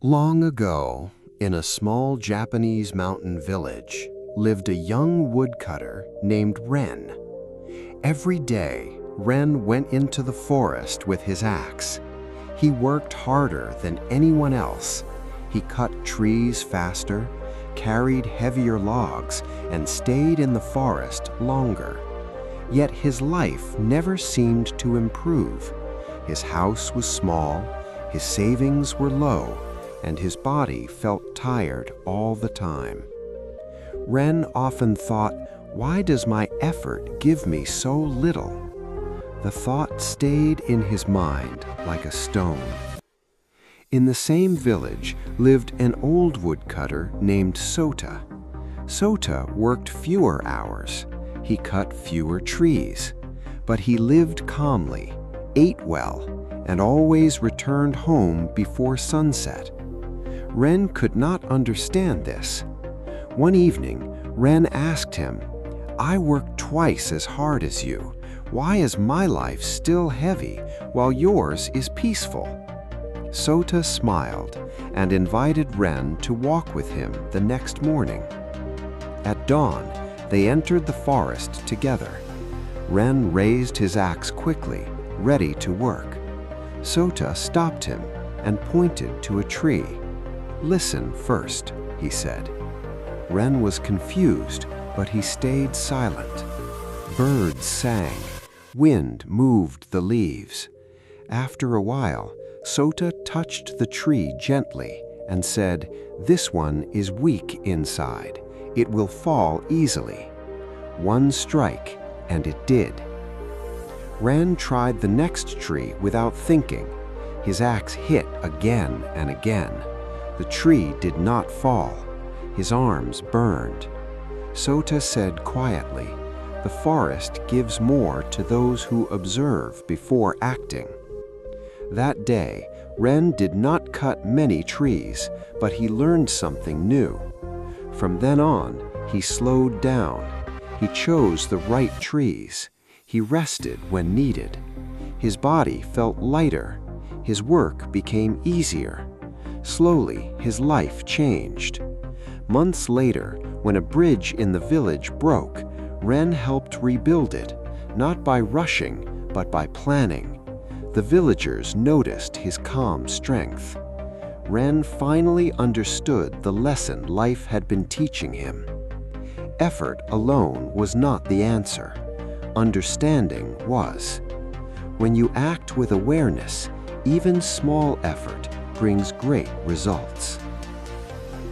Long ago, in a small Japanese mountain village, lived a young woodcutter named Ren. Every day, Ren went into the forest with his axe. He worked harder than anyone else. He cut trees faster, carried heavier logs, and stayed in the forest longer. Yet his life never seemed to improve. His house was small, his savings were low, and his body felt tired all the time. Ren often thought, "Why does my effort give me so little?" The thought stayed in his mind like a stone. In the same village lived an old woodcutter named Sota. Sota worked fewer hours. He cut fewer trees. But he lived calmly, ate well, and always returned home before sunset. Ren could not understand this. One evening, Ren asked him, "I work twice as hard as you. Why is my life still heavy while yours is peaceful?" Sota smiled and invited Ren to walk with him the next morning. At dawn, they entered the forest together. Ren raised his axe quickly, ready to work. Sota stopped him and pointed to a tree. "Listen first," he said. Ren was confused, but he stayed silent. Birds sang. Wind moved the leaves. After a while, Sota touched the tree gently and said, "This one is weak inside. It will fall easily." One strike, and it did. Ren tried the next tree without thinking. His axe hit again and again. The tree did not fall. His arms burned. Sota said quietly, "The forest gives more to those who observe before acting." That day, Ren did not cut many trees, but he learned something new. From then on, he slowed down. He chose the right trees. He rested when needed. His body felt lighter. His work became easier. Slowly, his life changed. Months later, when a bridge in the village broke, Ren helped rebuild it, not by rushing, but by planning. The villagers noticed his calm strength. Ren finally understood the lesson life had been teaching him. Effort alone was not the answer. Understanding was. When you act with awareness, even small effort brings great results.